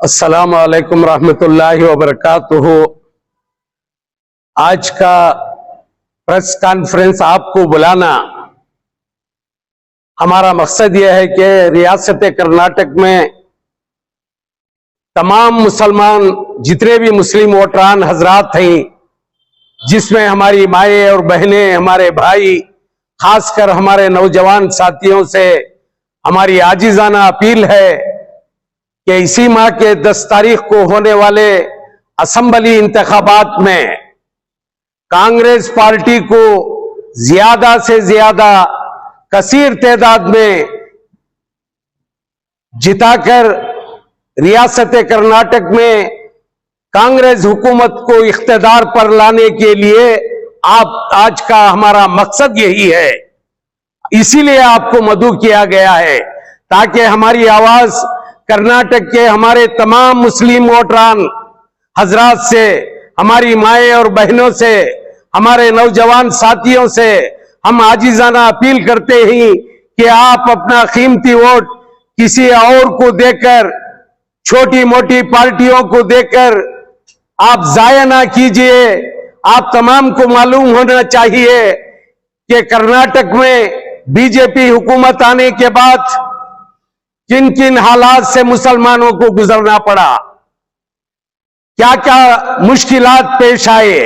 अस्सलाम वालेकुम रहमतुल्लाहि व बरकातुहू। आज का प्रेस कॉन्फ्रेंस आपको बुलाना, हमारा मकसद यह है कि रियासत कर्नाटक में तमाम मुसलमान जितने भी मुस्लिम वोटरान हजरात हैं, जिसमें हमारी माएँ और बहनें, हमारे भाई, खासकर हमारे नौजवान साथियों से हमारी आजिजाना अपील है कि इसी माह के 10 तारीख को होने वाले असेंबली इंतखाबात में कांग्रेस पार्टी को ज्यादा से ज्यादा कसीर तादाद में जिताकर रियासत कर्नाटक में कांग्रेस हुकूमत को इख्तिदार पर लाने के लिए आप आज का हमारा मकसद यही है। इसीलिए आपको मदऊ किया गया है ताकि हमारी आवाज कर्नाटक के हमारे तमाम मुस्लिम वोटरान हजरात से, हमारी माएँ और बहनों से, हमारे नौजवान साथियों से हम आजिजाना अपील करते हैं कि आप अपना कीमती वोट किसी और को देकर, छोटी मोटी पार्टियों को देकर आप जाया ना कीजिए। आप तमाम को मालूम होना चाहिए कि कर्नाटक में बीजेपी हुकूमत आने के बाद किन किन हालात से मुसलमानों को गुजरना पड़ा, क्या क्या मुश्किलात पेश आए।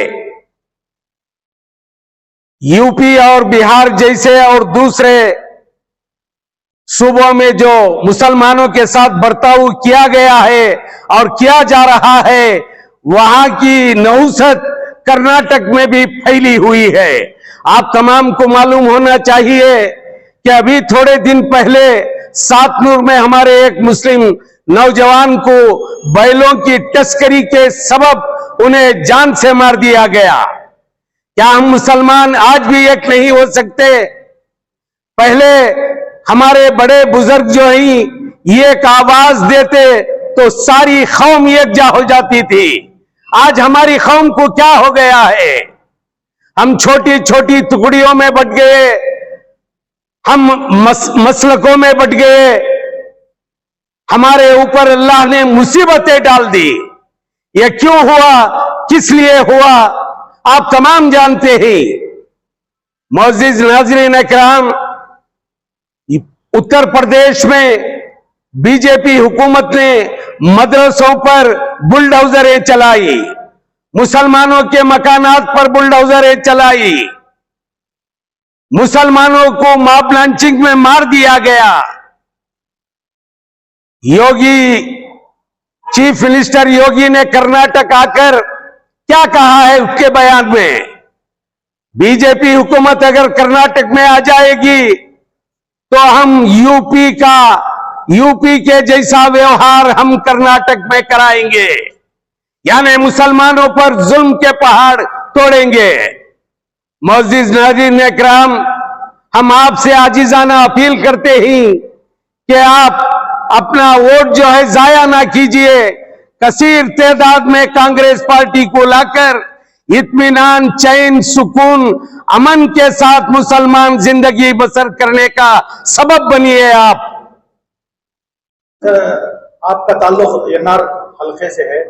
यूपी और बिहार जैसे और दूसरे सूबों में जो मुसलमानों के साथ बर्ताव किया गया है और किया जा रहा है, वहां की नहुसत कर्नाटक में भी फैली हुई है। आप तमाम को मालूम होना चाहिए कि अभी थोड़े दिन पहले सातनूर में हमारे एक मुस्लिम नौजवान को बैलों की तस्करी के सबब उन्हें जान से मार दिया गया। क्या हम मुसलमान आज भी एक नहीं हो सकते? पहले हमारे बड़े बुजुर्ग जो हैं ये एक आवाज देते तो सारी कौम यकजा हो जाती थी। आज हमारी कौम को क्या हो गया है? हम छोटी छोटी टुकड़ियों में बट गए, हम मसलकों में बट गए, हमारे ऊपर अल्लाह ने मुसीबतें डाल दी। ये क्यों हुआ, किस लिए हुआ, आप तमाम जानते हैं। मोअज़्ज़िज़ नाज़रीन इकराम, उत्तर प्रदेश में बीजेपी हुकूमत ने मदरसों पर बुलडोजरें चलाई, मुसलमानों के मकानात पर बुलडोजरें चलाई, मुसलमानों को मॉब लॉन्चिंग में मार दिया गया। योगी, चीफ मिनिस्टर योगी ने कर्नाटक आकर क्या कहा है उसके बयान में? बीजेपी हुकूमत अगर कर्नाटक में आ जाएगी तो हम यूपी के जैसा व्यवहार हम कर्नाटक में कराएंगे, यानी मुसलमानों पर जुल्म के पहाड़ तोड़ेंगे। मोअज़्ज़िज़ नाज़रीन इकराम, हम आपसे आजिजाना अपील करते हैं कि आप अपना वोट जो है जाया ना कीजिए। कसीर तादाद में कांग्रेस पार्टी को लाकर इत्मीनान, चैन, सुकून, अमन के साथ मुसलमान जिंदगी बसर करने का सबब बनिए आप। आपका ताल्लुक एनआर हल्के से है,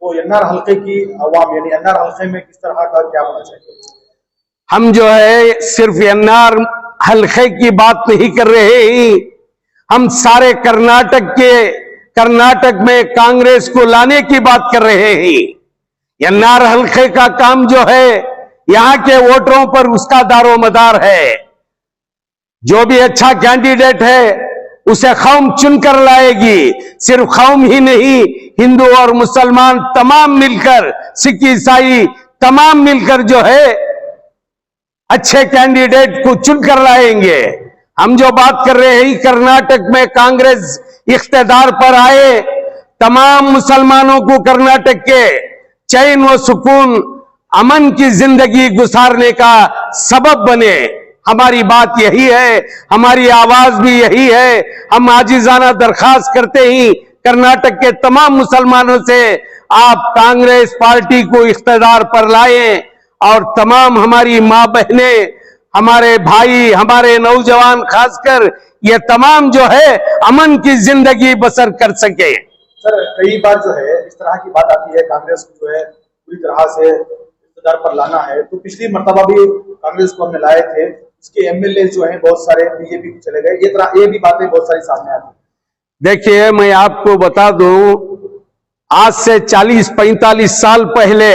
वो एनआर हल्के की अवाम यानी एनआर हल्के में किस तरह का क्या होना चाहिए? हम जो है सिर्फ एनआर हल्के की बात नहीं कर रहे हैं, हम सारे कर्नाटक में कांग्रेस को लाने की बात कर रहे हैं। एनआर हल्के का काम जो है यहां के वोटरों पर उसका दारोमदार है। जो भी अच्छा कैंडिडेट है उसे कौम चुनकर लाएगी। सिर्फ कौम ही नहीं, हिंदू और मुसलमान तमाम मिलकर, सिख ईसाई तमाम मिलकर जो है अच्छे कैंडिडेट को चुनकर लाएंगे। हम जो बात कर रहे हैं कर्नाटक में कांग्रेस इख्तिदार पर आए, तमाम मुसलमानों को कर्नाटक के चैन व सुकून, अमन की जिंदगी गुजारने का सबब बने। हमारी बात यही है, हमारी आवाज भी यही है। हम आजिजाना दरखास्त करते ही कर्नाटक के तमाम मुसलमानों से आप कांग्रेस पार्टी को इख्तिदार पर लाएं और तमाम हमारी माँ बहनें, हमारे भाई, हमारे नौजवान खासकर ये तमाम जो है अमन की जिंदगी बसर कर सके। सर कई बार जो है इस तरह की बात आती है, कांग्रेस को जो है पूरी तरह से इक़्तिदार पर लाना है, तो पिछली मर्तबा भी कांग्रेस को हमने लाए थे, उसके एमएलए जो हैं बहुत सारे बीजेपी को चले गए, ये भी बातें बहुत सारी सामने आती है। देखिए, मैं आपको बता दूं, आज से 40-45 साल पहले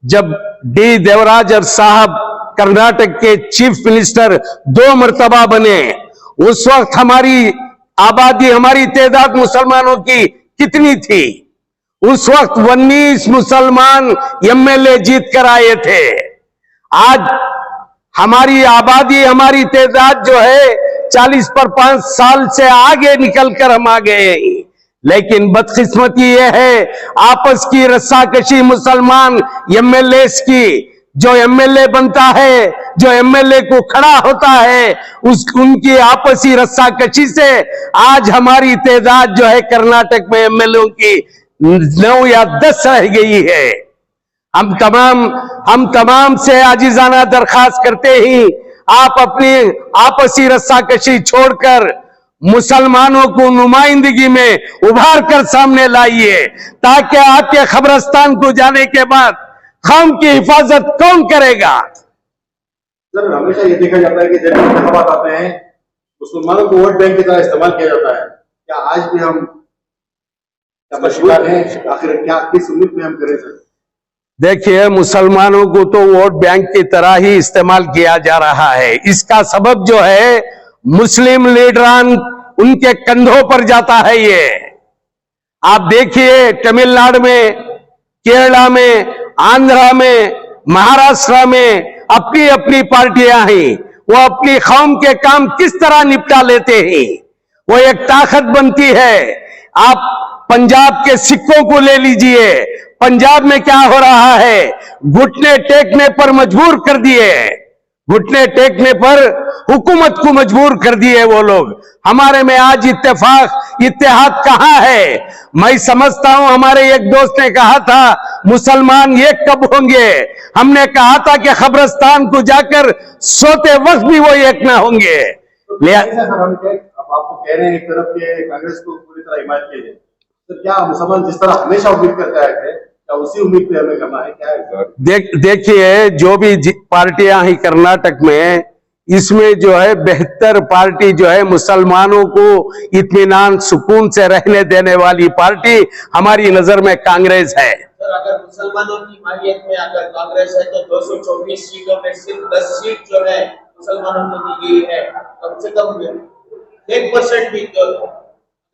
जब डी देवराज साहब कर्नाटक के चीफ मिनिस्टर 2 मर्तबा बने, उस वक्त हमारी आबादी, हमारी तादाद मुसलमानों की कितनी थी? उस वक्त 19 मुसलमान एमएलए जीत कर आए थे। आज हमारी आबादी, हमारी तादाद जो है 40 पर 5 साल से आगे निकलकर हम आ गए। लेकिन बदकिस्मती यह है, आपस की रस्साकशी मुसलमान एमएलए की, जो एमएलए बनता है, जो एमएलए को खड़ा होता है, उनकी आपसी रस्साकशी से आज हमारी तादाद जो है कर्नाटक में एमएलए की 9 या 10 रह गई है। हम तमाम से आजिजाना दरखास्त करते ही आप अपनी आपसी रस्साकशी छोड़कर मुसलमानों को नुमाइंदगी में उभार कर सामने लाइए, ताकि आपके खबरस्तान को जाने के बाद कौम की हिफाजत कौन करेगा? सर हमेशा ये देखा जाता है कि जब इंतखाबात आते हैं मुसलमानों को वोट बैंक की तरह इस्तेमाल किया जाता है। क्या आज भी हम मशहूर हैं? आखिर क्या किस उम्मीद में हम करें सर? देखिए, मुसलमानों को तो वोट बैंक की तरह ही इस्तेमाल किया जा रहा है। इसका सबब जो है, मुस्लिम लीडरान उनके कंधों पर जाता है। ये आप देखिए, तमिलनाडु में, केरला में, आंध्रा में, महाराष्ट्र में अपनी अपनी पार्टियां हैं। वो अपनी कौम के काम किस तरह निपटा लेते हैं, वो एक ताकत बनती है। आप पंजाब के सिखों को ले लीजिए, पंजाब में क्या हो रहा है? घुटने टेकने पर मजबूर कर दिए, घुटने टेकने पर हुकूमत को मजबूर कर दिए वो लोग। हमारे में आज इत्तेहाद कहां है? मैं समझता हूं, हमारे एक दोस्त ने कहा था मुसलमान एक कब होंगे? हमने कहा था कि खबरस्तान को जाकर सोते वक्त भी वो एक ना होंगे। अब आपको कह रहे हैं एक तरफ के कांग्रेस को पूरी तरह हिमायत कीजिए, तो क्या मुसलमान जिस तरह हमेशा उम्मीद करता है, क्या उसी उम्मीद पे हमें करना है? क्या है? देखिए, जो भी पार्टियां हैं कर्नाटक में, इसमें जो है बेहतर पार्टी जो है, मुसलमानों को इत्मीनान सुकून से रहने देने वाली पार्टी हमारी नजर में कांग्रेस है। सर अगर मुसलमानों की हिमायत में अगर कांग्रेस है तो 224 सीटों में सिर्फ 10 सीट जो है मुसलमानों को दी गई है। कम से कम 1% भी, तो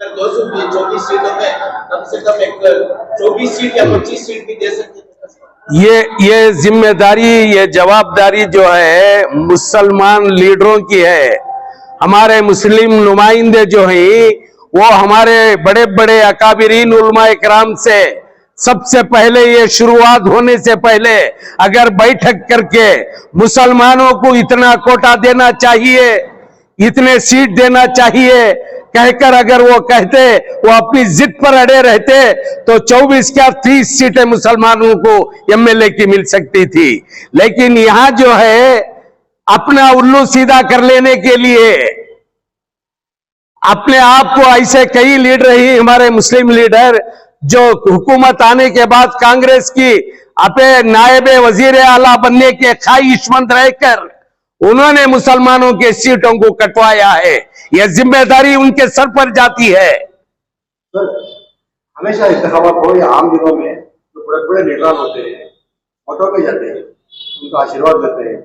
अगर 224 सीटों में कम से कम 24 सीट या 25 सीट भी दे सकते हैं। ये जिम्मेदारी, ये जवाबदारी जो है मुसलमान लीडरों की है। हमारे मुस्लिम नुमाइंदे जो हैं, वो हमारे बड़े बड़े अकाबिरीन उलमा इकराम से सबसे पहले, ये शुरुआत होने से पहले अगर बैठक करके मुसलमानों को इतना कोटा देना चाहिए, इतने सीट देना चाहिए कहकर अगर वो कहते, वो अपनी जिद पर अड़े रहते, तो 24 क्या 30 सीटें मुसलमानों को एमएलए की मिल सकती थी। लेकिन यहां जो है, अपना उल्लू सीधा कर लेने के लिए अपने आप को ऐसे कई लीडर ही, हमारे मुस्लिम लीडर, जो हुकूमत आने के बाद कांग्रेस की अपने नायब वजीर आला बनने के ख्वाहिशमंद रहकर उन्होंने मुसलमानों के सीटों को कटवाया है। यह जिम्मेदारी उनके सर पर जाती है। सर हमेशा इंतखाबात हो या आम दिनों में जो बड़े बड़े लीडर होते हैं, ऑटो पे जाते हैं, उनका आशीर्वाद लेते हैं,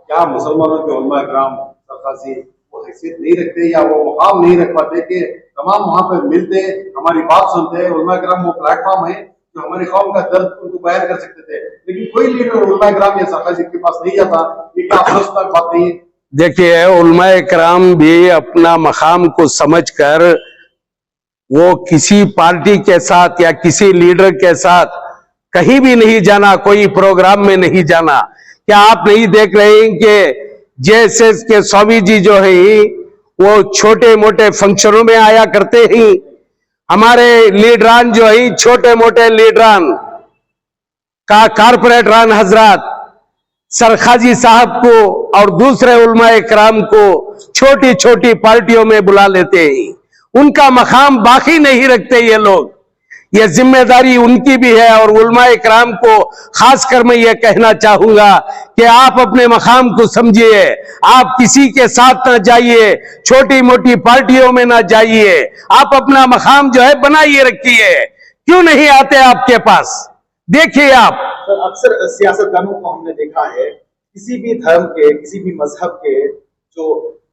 क्या मुसलमानों के उलमा इकराम सरखासी वो हैसियत नहीं रखते या वो मुकाम नहीं रख पाते कि तमाम वहां पर मिलते, हमारी बात सुनते हैं? उलमा इकराम वो प्लेटफॉर्म है जो हमारी कौम का दर्द उनको बयान कर सकते थे, लेकिन कोई लीडर उलमा इकराम या सरखासी के पास नहीं जाता। ये क्या अफसोसनाक बात नहीं है? देखिए, उलमा इकराम भी अपना मकाम को समझकर वो किसी पार्टी के साथ या किसी लीडर के साथ कहीं भी नहीं जाना, कोई प्रोग्राम में नहीं जाना। क्या आप नहीं देख रहे हैं कि जेएसएस के स्वामी जी जो है, वो छोटे मोटे फंक्शनों में आया करते हैं। हमारे लीडरान जो है, छोटे मोटे लीडरान का कारपोरेटरान हजरात सरखाजी साहब को और दूसरे उलमा इकराम को छोटी छोटी पार्टियों में बुला लेते हैं। उनका मकाम बाकी नहीं रखते ये लोग। ये जिम्मेदारी उनकी भी है। और उलमाए किराम को खासकर मैं ये कहना चाहूंगा कि आप अपने मकाम को समझिए, आप किसी के साथ ना जाइए, छोटी मोटी पार्टियों में ना जाइए, आप अपना मकाम जो है बनाइए रखिए। क्यों नहीं आते आपके पास? देखिए आप सर, अक्सर सियासतदानों को हमने देखा है, किसी भी धर्म के, किसी भी मजहब के जो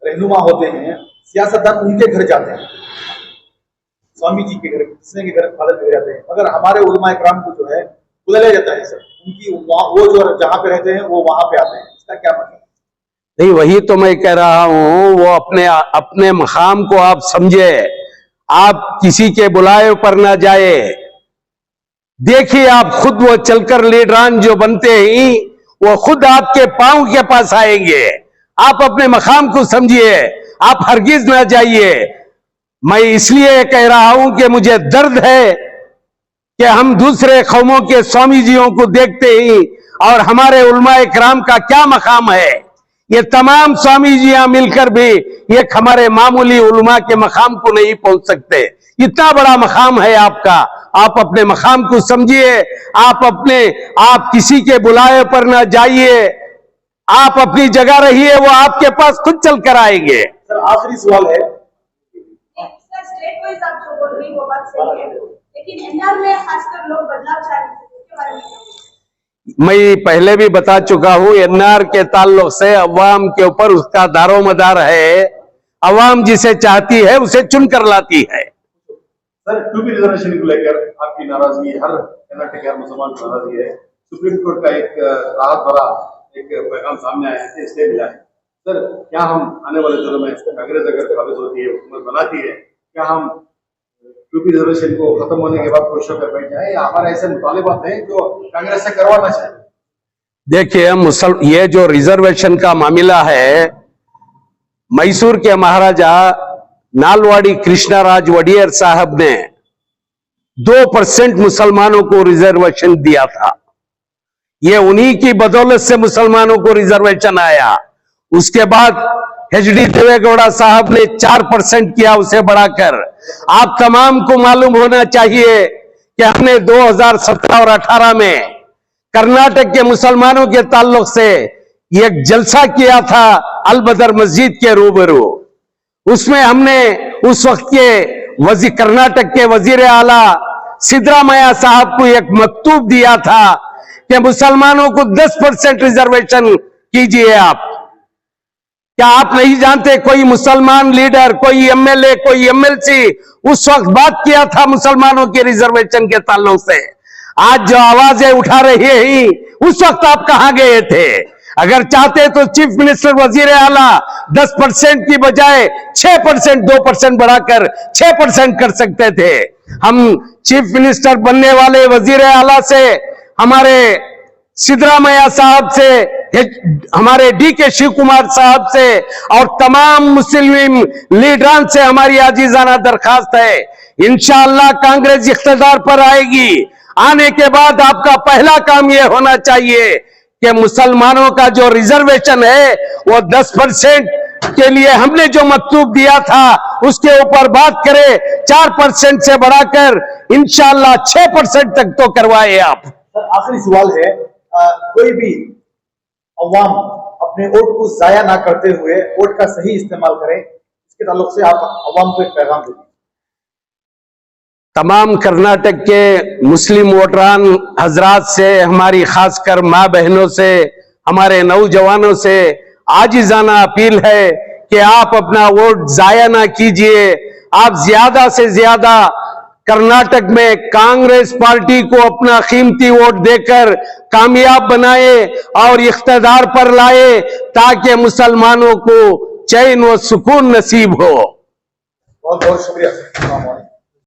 रहनुमा होते हैं, सियासतदान उनके घर जाते हैं, स्वामी जी के घर, कृष्ण के घर, फादर के घर जाते हैं, मगर हमारे उलमाए किराम को जो है बुलाया जाता है सर, उनकी वो जो जहाँ पे रहते हैं वो वहां पे आते हैं। इसका क्या मतलब? नहीं, वही तो मैं कह रहा हूं, वो अपने मकाम को आप समझे, आप किसी के बुलाए पर ना जाए। देखिए आप खुद वो चलकर लीडरान जो बनते हैं वो खुद आपके पांव के पास आएंगे। आप अपने मकाम को समझिए, आप हरगिज ना जाइए। मैं इसलिए कह रहा हूं कि मुझे दर्द है कि हम दूसरे कौमों के स्वामी जियों को देखते ही, और हमारे उलमाए किराम का क्या मकाम है। ये तमाम स्वामी जियां मिलकर भी एक हमारे मामूली उलमा के मकाम को नहीं पहुंच सकते। इतना बड़ा मकाम है आपका, आप अपने मकाम को समझिए। आप किसी के बुलाए पर ना जाइए, आप अपनी जगह रहिए, वो आपके पास खुद चल कर आएंगे। सर, आखिरी सवाल है, सर स्टेट वाइज आप जो बोल रही हैं वो बात सही है, लेकिन एनआर में खासकर लोग बदलाव चाह रहे हैं, उसके बारे में मैं पहले भी बता चुका हूं, एनआर के ताल्लुक से अवाम के ऊपर उसका दारोमदार है। अवाम जिसे चाहती है उसे चुनकर लाती है। सर, 2B रिजर्वेशन को लेकर आपकी नाराजगी, हर कर्नाटक हर मुसलमान की नाराजगी है। सुप्रीम कोर्ट का एक राहत भरा एक पैगाम सामने आया है, स्टे मिला है। सर, क्या हम आने वाले दिनों में कांग्रेस अगर काबिज होती है, हुकूमत बनाती है, क्या हम 2B रिजर्वेशन को खत्म होने के बाद कोशिश कर बैठ जाए, या हमारे ऐसे मुतालिबात हैं जो कांग्रेस से करवाना चाहिए? देखिए, ये जो रिजर्वेशन का मामला है, मैसूर के महाराजा नालवाड़ी कृष्णराज वडियर साहब ने 2% मुसलमानों को रिजर्वेशन दिया था। ये उन्हीं की बदौलत से मुसलमानों को रिजर्वेशन आया। उसके बाद एचडी देवेगौड़ा साहब ने 4% किया, उसे बढ़ाकर। आप तमाम को मालूम होना चाहिए कि हमने 2017 और 18 में कर्नाटक के मुसलमानों के ताल्लुक से एक जलसा किया था अलबदर मस्जिद के रूबरू। उसमें हमने उस वक्त के कर्नाटक के वजीर आला सिद्धरामैया साहब को एक मकतूब दिया था कि मुसलमानों को 10% रिजर्वेशन कीजिए आप। क्या आप नहीं जानते, कोई मुसलमान लीडर, कोई एमएलए, कोई एमएलसी उस वक्त बात किया था मुसलमानों के रिजर्वेशन के ताल्लुक से? आज जो आवाजें उठा रही है, उस वक्त आप कहां गए थे? अगर चाहते तो चीफ मिनिस्टर वजीर आला 10% की बजाय 6%, 2% बढ़ाकर 6% कर सकते थे। हम चीफ मिनिस्टर बनने वाले वजीर आला से, हमारे सिद्धरामैया साहब से, हमारे डीके शिव कुमार साहब से और तमाम मुस्लिम लीडरान से हमारी आजीजाना दरखास्त है, इंशाअल्लाह कांग्रेस इख्तिदार पर आएगी। आने के बाद आपका पहला काम यह होना चाहिए कि मुसलमानों का जो रिजर्वेशन है वो 10% के लिए हमने जो मकतूब दिया था उसके ऊपर बात करें, 4% से बढ़ाकर इंशाअल्लाह 6% तक तो करवाए आप। सर, आखिरी सवाल है, कोई भी अवाम अपने वोट को जाया ना करते हुए वोट का सही इस्तेमाल करें, इसके ताल्लुक से आप अवाम को एक पैगाम दें। तमाम कर्नाटक के मुस्लिम वोटरान हजरात से, हमारी खासकर माँ बहनों से, हमारे नौजवानों से आजिजाना अपील है कि आप अपना वोट जाया ना कीजिए। आप ज्यादा से ज्यादा कर्नाटक में कांग्रेस पार्टी को अपना कीमती वोट देकर कामयाब बनाए और इख्तिदार पर लाए, ताकि मुसलमानों को चैन व सुकून नसीब हो। बहुत बहुत शुक्रिया।